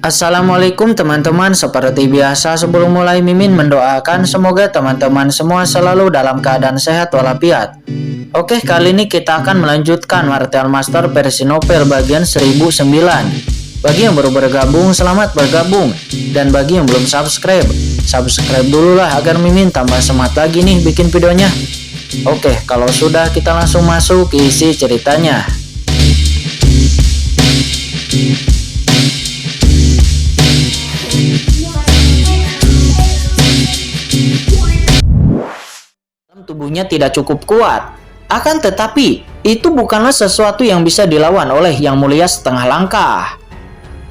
Assalamualaikum teman-teman, seperti biasa sebelum mulai Mimin mendoakan semoga teman-teman semua selalu dalam keadaan sehat walafiat. Oke, kali ini kita akan melanjutkan Martial Master versi novel bagian 1009. Bagi yang baru bergabung, selamat bergabung. Dan bagi yang belum subscribe, subscribe dulu lah agar Mimin tambah semangat lagi nih bikin videonya. Oke, kalau sudah kita langsung masuk ke isi ceritanya. Tubuhnya tidak cukup kuat. Akan tetapi, itu bukanlah sesuatu yang bisa dilawan oleh Yang Mulia setengah langkah.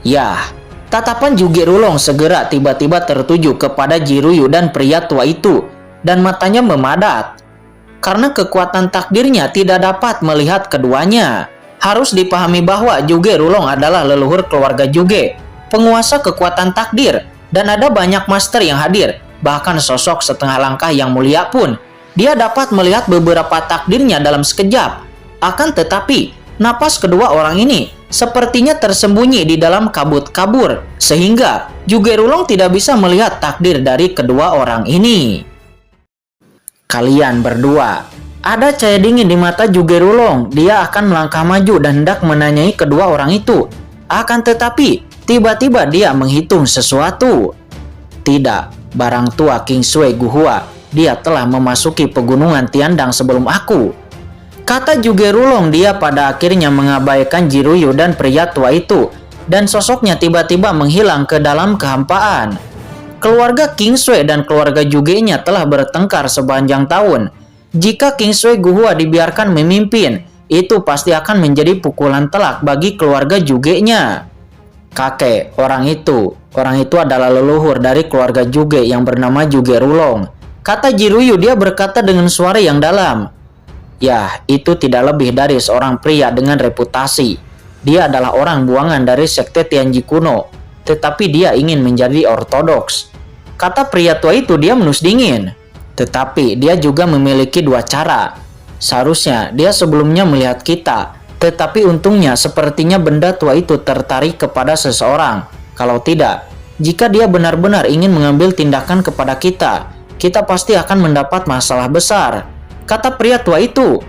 Ya, tatapan Jugek Rulong segera tiba-tiba tertuju kepada Jiruyu dan pria tua itu, dan matanya memadat. Karena kekuatan takdirnya tidak dapat melihat keduanya. Harus dipahami bahwa Jugek Rulong adalah leluhur keluarga Jugek, penguasa kekuatan takdir, dan ada banyak master yang hadir. Bahkan sosok setengah langkah Yang Mulia pun dia dapat melihat beberapa takdirnya dalam sekejap. Akan tetapi, napas kedua orang ini sepertinya tersembunyi di dalam kabut-kabur, sehingga Jugek Rulong tidak bisa melihat takdir dari kedua orang ini. Kalian berdua, ada cahaya dingin di mata Jugek Rulong. Dia akan melangkah maju dan hendak menanyai kedua orang itu. Akan tetapi, tiba-tiba dia menghitung sesuatu. Tidak, barang tua King Sui Guhua. Dia telah memasuki pegunungan Tiandang sebelum aku, kata Jugek Rulong. Dia pada akhirnya mengabaikan Jiruyu dan pria tua itu, dan sosoknya tiba-tiba menghilang ke dalam kehampaan. Keluarga King Sui dan keluarga Jugeknya telah bertengkar sepanjang tahun. Jika King Sui Guhua dibiarkan memimpin, itu pasti akan menjadi pukulan telak bagi keluarga Jugeknya. Kakek, orang itu adalah leluhur dari keluarga Jugek yang bernama Jugek Rulong, kata Jiruyu. Dia berkata dengan suara yang dalam. Ya, itu tidak lebih dari seorang pria dengan reputasi. Dia adalah orang buangan dari sekte Tianji kuno, tetapi dia ingin menjadi ortodoks, kata pria tua itu. Dia menus dingin. Tetapi dia juga memiliki dua cara. Seharusnya dia sebelumnya melihat kita, tetapi untungnya sepertinya benda tua itu tertarik kepada seseorang. Kalau tidak, jika dia benar-benar ingin mengambil tindakan kepada kita pasti akan mendapat masalah besar, kata pria tua itu.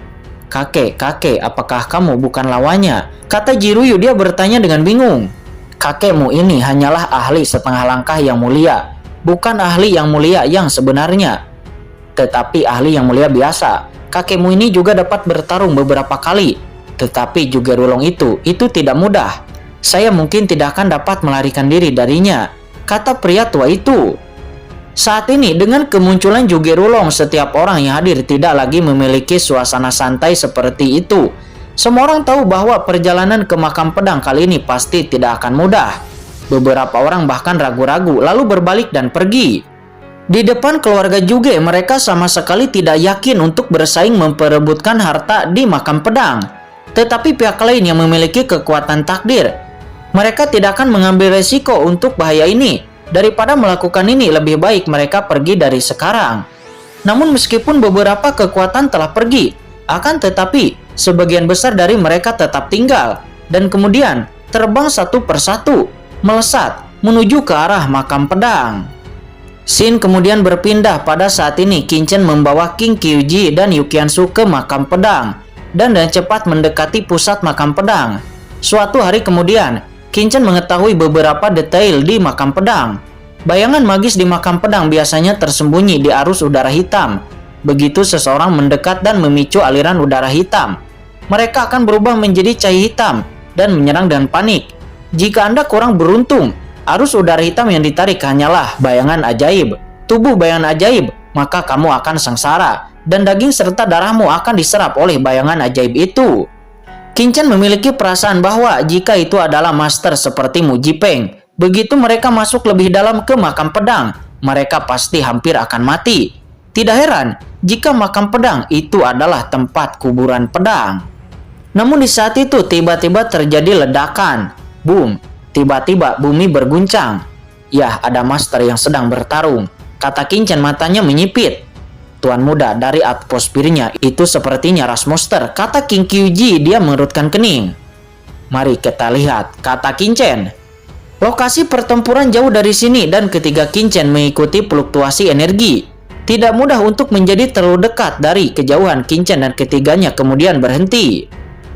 Kakek, apakah kamu bukan lawannya? Kata Jiruyu. Dia bertanya dengan bingung. Kakekmu ini hanyalah ahli setengah langkah Yang Mulia, bukan ahli Yang Mulia yang sebenarnya, tetapi ahli Yang Mulia biasa. Kakekmu ini juga dapat bertarung beberapa kali, tetapi Jugek Rulong itu tidak mudah. Saya mungkin tidak akan dapat melarikan diri darinya, kata pria tua itu. Saat ini dengan kemunculan Jugek Rulong, setiap orang yang hadir tidak lagi memiliki suasana santai seperti itu. Semua orang tahu bahwa perjalanan ke makam pedang kali ini pasti tidak akan mudah. Beberapa orang bahkan ragu-ragu lalu berbalik dan pergi. Di depan keluarga Jugek, mereka sama sekali tidak yakin untuk bersaing memperebutkan harta di makam pedang. Tetapi pihak lain yang memiliki kekuatan takdir, mereka tidak akan mengambil resiko untuk bahaya ini. Daripada melakukan ini, lebih baik mereka pergi dari sekarang. Namun meskipun beberapa kekuatan telah pergi, akan tetapi sebagian besar dari mereka tetap tinggal, dan kemudian terbang satu persatu, melesat menuju ke arah makam pedang. Scene kemudian berpindah pada saat ini Qin Chen membawa King Kyuji dan Yukiansu ke makam pedang, dan dengan cepat mendekati pusat makam pedang. Suatu hari kemudian, Qin Chen mengetahui beberapa detail di makam pedang. Bayangan magis di makam pedang biasanya tersembunyi di arus udara hitam. Begitu seseorang mendekat dan memicu aliran udara hitam, mereka akan berubah menjadi cahaya hitam dan menyerang dengan panik. Jika Anda kurang beruntung, arus udara hitam yang ditarik hanyalah bayangan ajaib, tubuh bayangan ajaib, maka kamu akan sengsara, dan daging serta darahmu akan diserap oleh bayangan ajaib itu. Qin Chen memiliki perasaan bahwa jika itu adalah master seperti Mu Jipeng, begitu mereka masuk lebih dalam ke makam pedang, mereka pasti hampir akan mati. Tidak heran jika makam pedang itu adalah tempat kuburan pedang. Namun di saat itu tiba-tiba terjadi ledakan. Boom, tiba-tiba bumi berguncang. Ya, ada master yang sedang bertarung, kata Qin Chen matanya menyipit. Tuan muda dari atmosfernya itu sepertinya ras monster, kata King Kyuji. Dia mengerutkan kening. Mari kita lihat, kata Qin Chen. Lokasi pertempuran jauh dari sini dan ketiga Qinchen mengikuti fluktuasi energi. Tidak mudah untuk menjadi terlalu dekat dari kejauhan Qinchen dan ketiganya kemudian berhenti.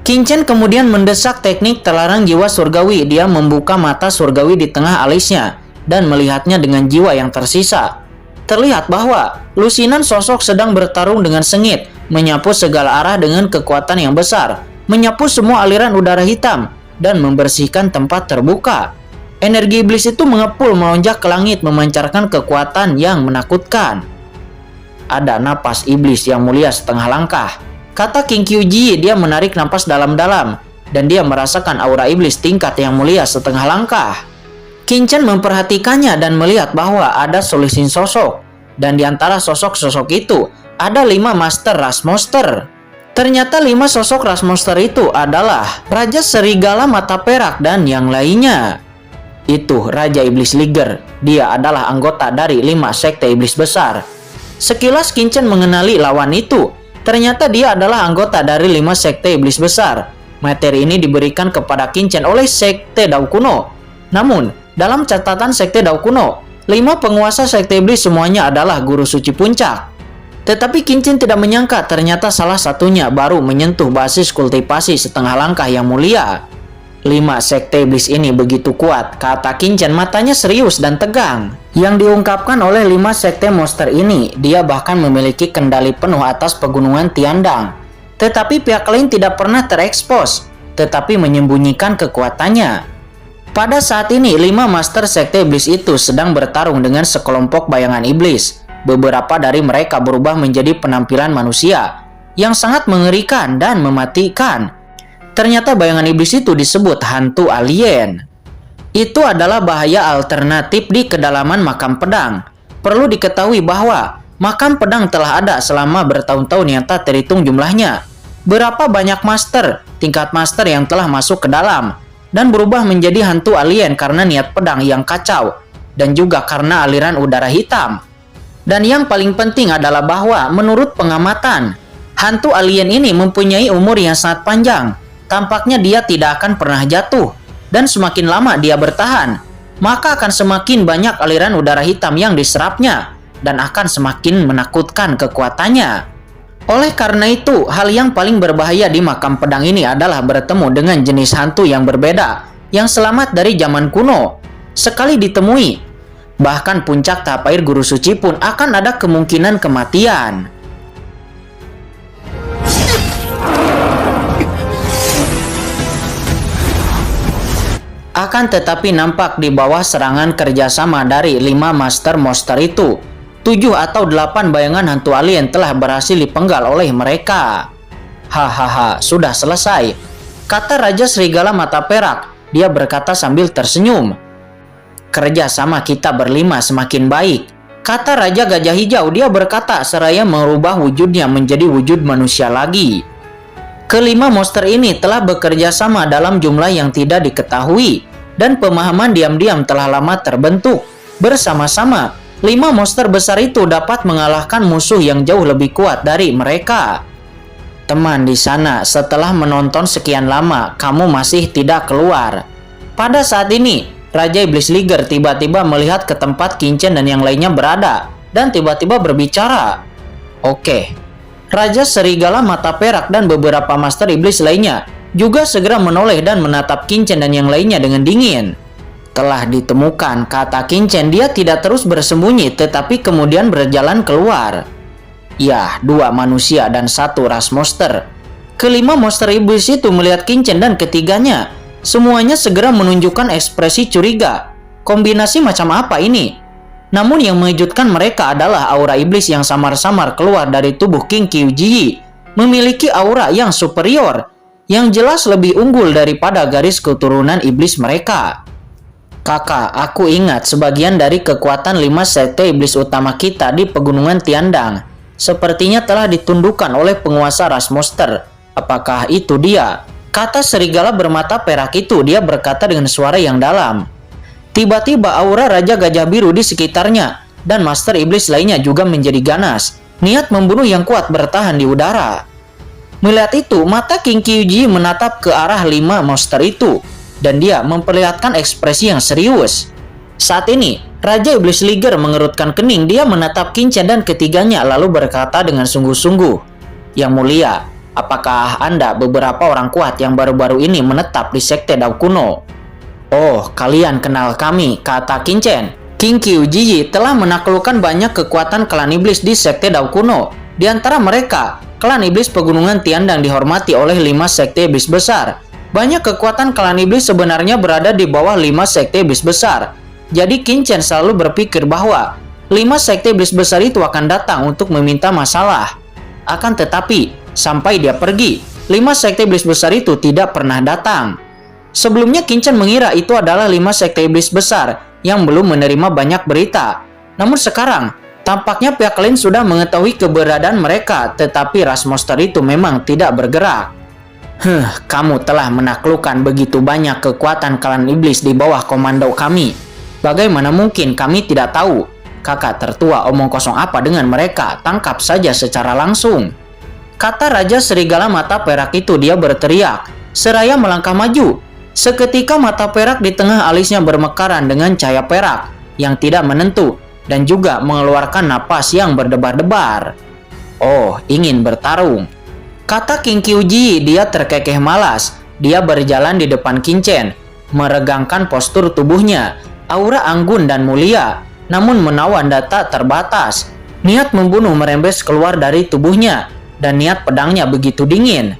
Qinchen kemudian mendesak teknik terlarang jiwa surgawi. Dia membuka mata surgawi di tengah alisnya dan melihatnya dengan jiwa yang tersisa. Terlihat bahwa lusinan sosok sedang bertarung dengan sengit, menyapu segala arah dengan kekuatan yang besar, menyapu semua aliran udara hitam, dan membersihkan tempat terbuka. Energi iblis itu mengepul melonjak ke langit, memancarkan kekuatan yang menakutkan. Ada napas iblis yang mulia setengah langkah, kata King Kyuji. Dia menarik napas dalam-dalam, dan dia merasakan aura iblis tingkat yang mulia setengah langkah. Qinchen memperhatikannya dan melihat bahwa ada selisih sosok, dan di antara sosok-sosok itu ada 5 Master Ras Monster. Ternyata 5 sosok Ras Monster itu adalah Raja Serigala Mata Perak dan yang lainnya. Itu Raja Iblis Liger. Dia adalah anggota dari 5 sekte iblis besar. Sekilas Qinchen mengenali lawan itu. Ternyata dia adalah anggota dari 5 sekte iblis besar. Materi ini diberikan kepada Qinchen oleh sekte Dao Kuno. Namun, dalam catatan sekte Dao Kuno, 5 penguasa sekte iblis semuanya adalah guru suci puncak. Tetapi Qinchen tidak menyangka ternyata salah satunya baru menyentuh basis kultivasi setengah langkah yang mulia. 5 sekte iblis ini begitu kuat, kata Qinchen, matanya serius dan tegang. Yang diungkapkan oleh 5 sekte monster ini, dia bahkan memiliki kendali penuh atas pegunungan Tiandang. Tetapi pihak lain tidak pernah terekspos, tetapi menyembunyikan kekuatannya. Pada saat ini, 5 master sekte iblis itu sedang bertarung dengan sekelompok bayangan iblis. Beberapa dari mereka berubah menjadi penampilan manusia yang sangat mengerikan dan mematikan. Ternyata bayangan iblis itu disebut hantu alien. Itu adalah bahaya alternatif di kedalaman makam pedang. Perlu diketahui bahwa makam pedang telah ada selama bertahun-tahun yang tak terhitung jumlahnya. Berapa banyak master, tingkat master yang telah masuk ke dalam dan berubah menjadi hantu alien karena niat pedang yang kacau dan juga karena aliran udara hitam. Dan yang paling penting adalah bahwa menurut pengamatan, hantu alien ini mempunyai umur yang sangat panjang. Tampaknya dia tidak akan pernah jatuh, dan semakin lama dia bertahan, maka akan semakin banyak aliran udara hitam yang diserapnya dan akan semakin menakutkan kekuatannya. Oleh karena itu, hal yang paling berbahaya di makam pedang ini adalah bertemu dengan jenis hantu yang berbeda, yang selamat dari zaman kuno. Sekali ditemui, bahkan puncak tahap air guru suci pun akan ada kemungkinan kematian. Akan tetapi nampak di bawah serangan kerjasama dari 5 master monster itu, 7 atau 8 bayangan hantu alien telah berhasil dipenggal oleh mereka. Hahaha, sudah selesai, kata Raja Serigala Mata Perak. Dia berkata sambil tersenyum. Kerja sama kita berlima semakin baik, kata Raja Gajah Hijau. Dia berkata seraya merubah wujudnya menjadi wujud manusia lagi. Kelima monster ini telah bekerja sama dalam jumlah yang tidak diketahui, dan pemahaman diam-diam telah lama terbentuk. Bersama-sama, 5 monster besar itu dapat mengalahkan musuh yang jauh lebih kuat dari mereka. Teman di sana, setelah menonton sekian lama, kamu masih tidak keluar. Pada saat ini, Raja Iblis Liger tiba-tiba melihat ke tempat Qinchen dan yang lainnya berada, dan tiba-tiba berbicara. Oke. Raja Serigala Mata Perak dan beberapa master iblis lainnya juga segera menoleh dan menatap Qinchen dan yang lainnya dengan dingin. Telah ditemukan, kata Qinchen. Dia tidak terus bersembunyi tetapi kemudian berjalan keluar. Ya, 2 manusia dan 1 ras monster. Kelima monster iblis itu melihat Qinchen dan ketiganya. Semuanya segera menunjukkan ekspresi curiga. Kombinasi macam apa ini? Namun yang mengejutkan mereka adalah aura iblis yang samar-samar keluar dari tubuh King Kyuji. Memiliki aura yang superior, yang jelas lebih unggul daripada garis keturunan iblis mereka. Kakak, aku ingat sebagian dari kekuatan 5 sekte iblis utama kita di pegunungan Tiandang sepertinya telah ditundukkan oleh penguasa ras monster. Apakah itu dia? Kata serigala bermata perak itu. Dia berkata dengan suara yang dalam. Tiba-tiba aura Raja Gajah Biru di sekitarnya dan master iblis lainnya juga menjadi ganas. Niat membunuh yang kuat bertahan di udara. Melihat itu, mata King Kyuji menatap ke arah 5 monster itu. dan dia memperlihatkan ekspresi yang serius. Saat ini, Raja Iblis Liger mengerutkan kening. Dia menatap Qin Chen dan ketiganya lalu berkata dengan sungguh-sungguh, "Yang mulia, apakah Anda beberapa orang kuat yang baru-baru ini menetap di Sekte Dao Kuno?" "Oh, kalian kenal kami," kata Qin Chen. King Qiujiji telah menaklukkan banyak kekuatan klan iblis di Sekte Dao Kuno. Di antara mereka, klan iblis Pegunungan Tiandang dihormati oleh 5 sekte iblis besar. Banyak kekuatan klan iblis sebenarnya berada di bawah 5 sekte iblis besar. Jadi Qin Chen selalu berpikir bahwa 5 sekte iblis besar itu akan datang untuk meminta masalah. Akan tetapi, sampai dia pergi, 5 sekte iblis besar itu tidak pernah datang. Sebelumnya Qin Chen mengira itu adalah 5 sekte iblis besar yang belum menerima banyak berita. Namun sekarang, tampaknya pihak lain sudah mengetahui keberadaan mereka, tetapi ras monster itu memang tidak bergerak. Kamu telah menaklukkan begitu banyak kekuatan klan iblis di bawah komando kami. Bagaimana mungkin kami tidak tahu? Kakak tertua omong kosong apa dengan mereka? Tangkap saja secara langsung," kata Raja Serigala Mata Perak itu. Dia berteriak, seraya melangkah maju. Seketika mata perak di tengah alisnya bermekaran dengan cahaya perak yang tidak menentu dan juga mengeluarkan napas yang berdebar-debar. "Oh, ingin bertarung," kata King Qiujiji. Dia terkekeh malas. Dia berjalan di depan Qin Chen, meregangkan postur tubuhnya. Aura anggun dan mulia, namun menawan data terbatas. Niat membunuh merembes keluar dari tubuhnya, dan niat pedangnya begitu dingin.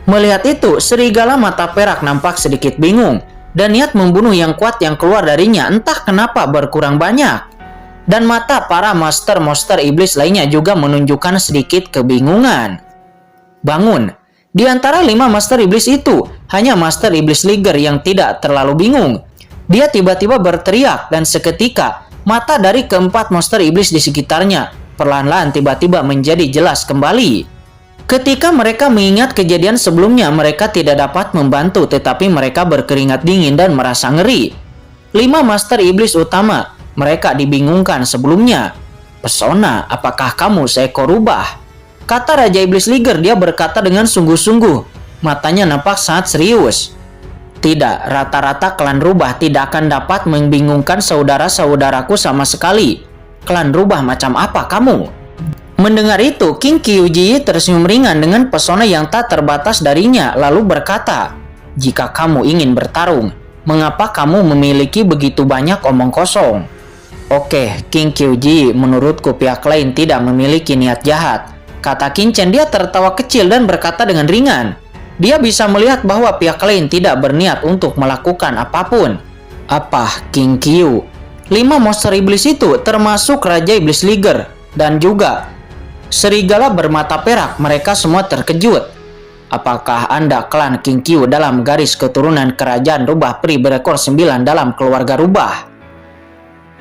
Melihat itu, Serigala Mata Perak nampak sedikit bingung, dan niat membunuh yang kuat yang keluar darinya entah kenapa berkurang banyak. Dan mata para master monster iblis lainnya juga menunjukkan sedikit kebingungan. Bangun! Di antara 5 master iblis itu, hanya Master Iblis Liger yang tidak terlalu bingung. Dia tiba-tiba berteriak dan seketika mata dari keempat monster iblis di sekitarnya perlahan-lahan tiba-tiba menjadi jelas kembali. Ketika mereka mengingat kejadian sebelumnya, mereka tidak dapat membantu, tetapi mereka berkeringat dingin dan merasa ngeri. 5 master iblis utama, mereka dibingungkan sebelumnya. "Pesona, apakah kamu seekor rubah?" kata Raja Iblis Liger. Dia berkata dengan sungguh-sungguh. Matanya nampak sangat serius. "Tidak, rata-rata klan rubah tidak akan dapat membingungkan saudara-saudaraku sama sekali. Klan rubah macam apa kamu?" Mendengar itu, King Qiujiji tersenyum ringan dengan pesona yang tak terbatas darinya, lalu berkata, "Jika kamu ingin bertarung, mengapa kamu memiliki begitu banyak omong kosong?" "Oke, King Qiujiji, menurutku pihak lain tidak memiliki niat jahat," kata Qin Chen. Dia tertawa kecil dan berkata dengan ringan. Dia bisa melihat bahwa pihak lain tidak berniat untuk melakukan apapun. "Apa, King Qiu?" 5 monster iblis itu termasuk Raja Iblis Liger dan juga Serigala Bermata Perak, mereka semua terkejut. "Apakah Anda klan King Qiu dalam garis keturunan kerajaan rubah peri berekor 9 dalam keluarga rubah?"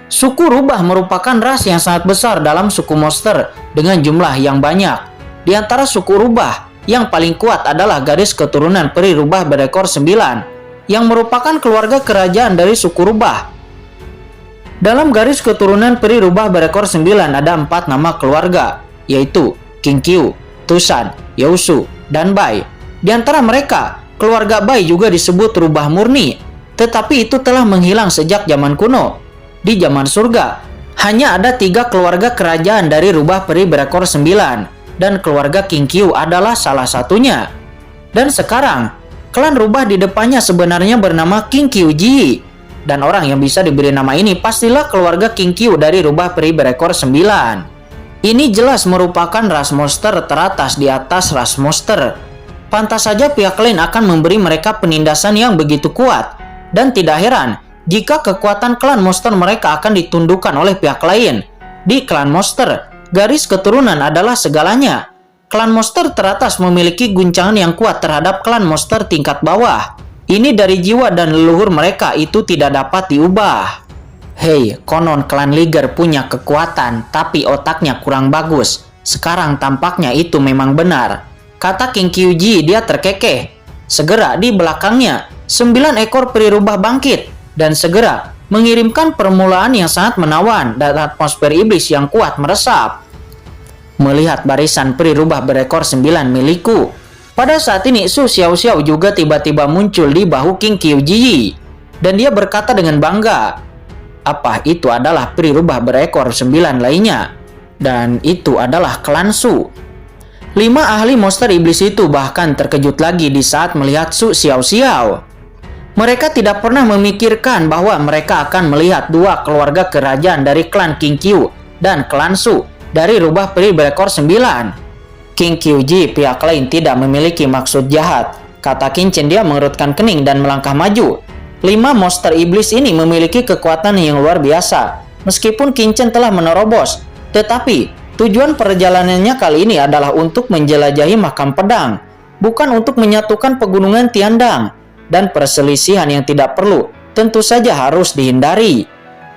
Suku rubah merupakan ras yang sangat besar dalam suku monster dengan jumlah yang banyak. Di antara suku rubah, yang paling kuat adalah garis keturunan peri rubah berekor 9, yang merupakan keluarga kerajaan dari suku rubah. Dalam garis keturunan peri rubah berekor 9 ada 4 nama keluarga, yaitu King Qiu, Tusan, Yousu, dan Bai. Di antara mereka, keluarga Bai juga disebut rubah murni, tetapi itu telah menghilang sejak zaman kuno. Di zaman surga, hanya ada 3 keluarga kerajaan dari rubah peri berekor 9. Dan keluarga King Qiu adalah salah satunya. Dan sekarang, klan rubah di depannya sebenarnya bernama King Qiujiji. Dan orang yang bisa diberi nama ini pastilah keluarga King Qiu dari rubah peri berekor 9. Ini jelas merupakan ras monster teratas di atas ras monster. Pantas saja pihak lain akan memberi mereka penindasan yang begitu kuat. Dan tidak heran jika kekuatan klan monster mereka akan ditundukkan oleh pihak lain. Di klan monster, garis keturunan adalah segalanya. Klan monster teratas memiliki guncangan yang kuat terhadap klan monster tingkat bawah. Ini dari jiwa dan leluhur mereka, itu tidak dapat diubah. "Hei, konon klan Liger punya kekuatan, tapi otaknya kurang bagus. Sekarang tampaknya itu memang benar," kata King Qiujiji. Dia terkekeh. Segera di belakangnya, 9 ekor peri rubah bangkit dan segera mengirimkan permulaan yang sangat menawan dan atmosfer iblis yang kuat meresap. "Melihat barisan peri rubah berekor 9 milikku," Pada saat ini Su Xiaoxiao juga tiba-tiba muncul di bahu King Qiuji dan dia berkata dengan bangga, apa itu adalah peri rubah berekor 9 lainnya, dan itu adalah klan Su. 5 ahli monster iblis itu bahkan terkejut lagi di saat melihat Su Xiaoxiao. Mereka tidak pernah memikirkan bahwa mereka akan melihat 2 keluarga kerajaan dari klan King Qiu dan klan Su dari rubah peri berekor 9. King Qiuji pihak lain tidak memiliki maksud jahat, kata Qin Chen. Dia mengerutkan kening dan melangkah maju. 5 monster iblis ini memiliki kekuatan yang luar biasa. Meskipun Qin Chen telah menerobos, tetapi tujuan perjalanannya kali ini adalah untuk menjelajahi makam pedang, bukan untuk menyatukan pegunungan Tiandang. Dan perselisihan yang tidak perlu tentu saja harus dihindari.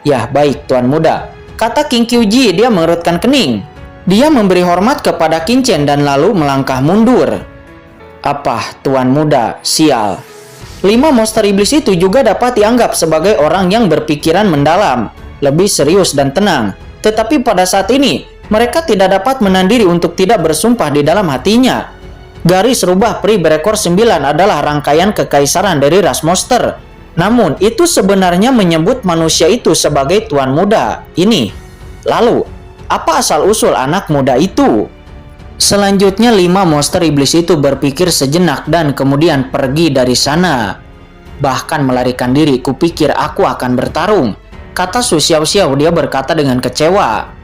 Ya baik Tuan Muda, kata King Qiuji. Dia mengerutkan kening. Dia memberi hormat kepada Qin Chen dan lalu melangkah mundur. Apa Tuan Muda, sial. 5 monster iblis itu juga dapat dianggap sebagai orang yang berpikiran mendalam, lebih serius dan tenang. Tetapi pada saat ini, mereka tidak dapat menahan diri untuk tidak bersumpah di dalam hatinya. Garis rubah peri berekor 9 adalah rangkaian kekaisaran dari ras monster. Namun, itu sebenarnya menyebut manusia itu sebagai Tuan Muda ini. Lalu, apa asal-usul anak muda itu? Selanjutnya 5 monster iblis itu berpikir sejenak dan kemudian pergi dari sana. Bahkan melarikan diri. Kupikir aku akan bertarung, kata Su Xiaoxiao. Dia berkata dengan kecewa.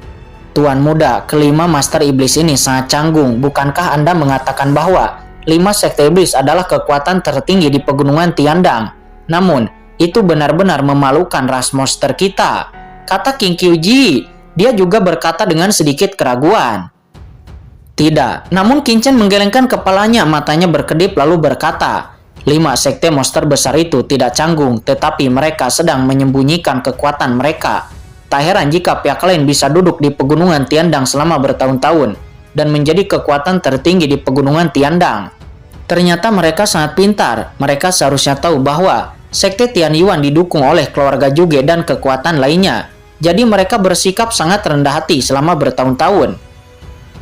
Tuan Muda, kelima master iblis ini sangat canggung. Bukankah Anda mengatakan bahwa 5 sekte iblis adalah kekuatan tertinggi di pegunungan Tiandang? Namun, itu benar-benar memalukan ras monster kita, kata King Qiuji. Dia juga berkata dengan sedikit keraguan. Tidak, namun Qin Chen menggelengkan kepalanya, matanya berkedip lalu berkata, 5 sekte monster besar itu tidak canggung, tetapi mereka sedang menyembunyikan kekuatan mereka. Tak heran jika pihak lain bisa duduk di pegunungan Tiandang selama bertahun-tahun dan menjadi kekuatan tertinggi di pegunungan Tiandang. Ternyata mereka sangat pintar. Mereka seharusnya tahu bahwa sekte Tian Yuan didukung oleh keluarga Zhuge dan kekuatan lainnya. Jadi mereka bersikap sangat rendah hati selama bertahun-tahun.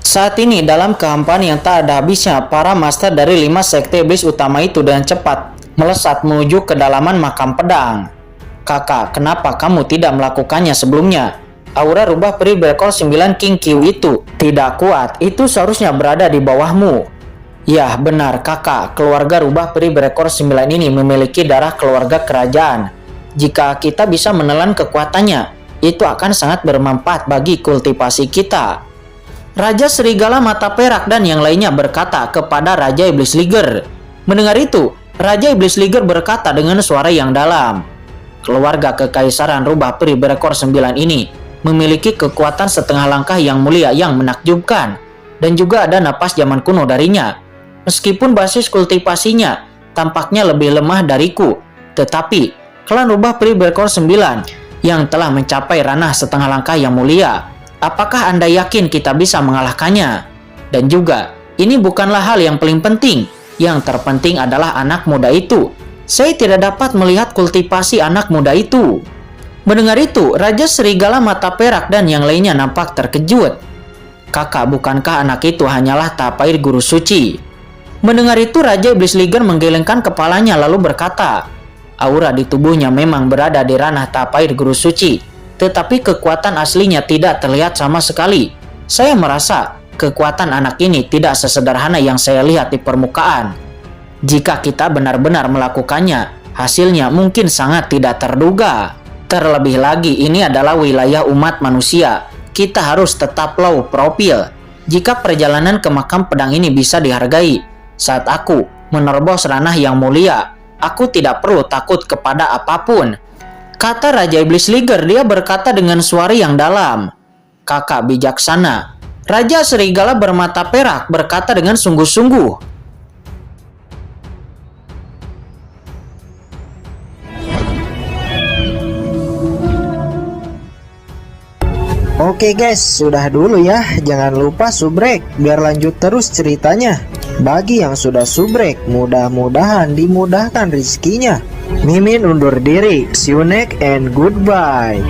Saat ini dalam kehampaan yang tak ada habisnya, para master dari 5 sekte iblis utama itu dengan cepat melesat menuju kedalaman makam pedang. Kakak, kenapa kamu tidak melakukannya sebelumnya? Aura rubah peri berekor 9 King Qiu itu tidak kuat, itu seharusnya berada di bawahmu. Ya benar kakak, keluarga rubah peri berekor 9 ini memiliki darah keluarga kerajaan. Jika kita bisa menelan kekuatannya, itu akan sangat bermanfaat bagi kultivasi kita. Raja Serigala Mata Perak dan yang lainnya berkata kepada Raja Iblis Liger. Mendengar itu, Raja Iblis Liger berkata dengan suara yang dalam, keluarga kekaisaran rubah peri berekor 9 ini memiliki kekuatan setengah langkah yang mulia yang menakjubkan, dan juga ada napas zaman kuno darinya. Meskipun basis kultivasinya tampaknya lebih lemah dariku, tetapi klan rubah peri berekor 9 yang telah mencapai ranah setengah langkah yang mulia. Apakah Anda yakin kita bisa mengalahkannya? Dan juga, ini bukanlah hal yang paling penting. Yang terpenting adalah anak muda itu. Saya tidak dapat melihat kultivasi anak muda itu. Mendengar itu, Raja Serigala Mata Perak dan yang lainnya nampak terkejut. Kakak, bukankah anak itu hanyalah tapair guru suci? Mendengar itu, Raja Iblis Liger menggelengkan kepalanya lalu berkata, aura di tubuhnya memang berada di ranah tapair guru suci, tetapi kekuatan aslinya tidak terlihat sama sekali. Saya merasa kekuatan anak ini tidak sesederhana yang saya lihat di permukaan. Jika kita benar-benar melakukannya, hasilnya mungkin sangat tidak terduga. Terlebih lagi, ini adalah wilayah umat manusia. Kita harus tetap low profile. Jika perjalanan ke makam pedang ini bisa dihargai, saat aku menerobos ranah yang mulia, aku tidak perlu takut kepada apapun, kata Raja Iblis Liger. Dia berkata dengan suara yang dalam. Kakak bijaksana. Raja Serigala Bermata Perak berkata dengan sungguh-sungguh. Oke guys, sudah dulu ya. Jangan lupa subrek biar lanjut terus ceritanya. Bagi yang sudah subrek, mudah-mudahan dimudahkan rezekinya. Mimin undur diri. See you next and goodbye.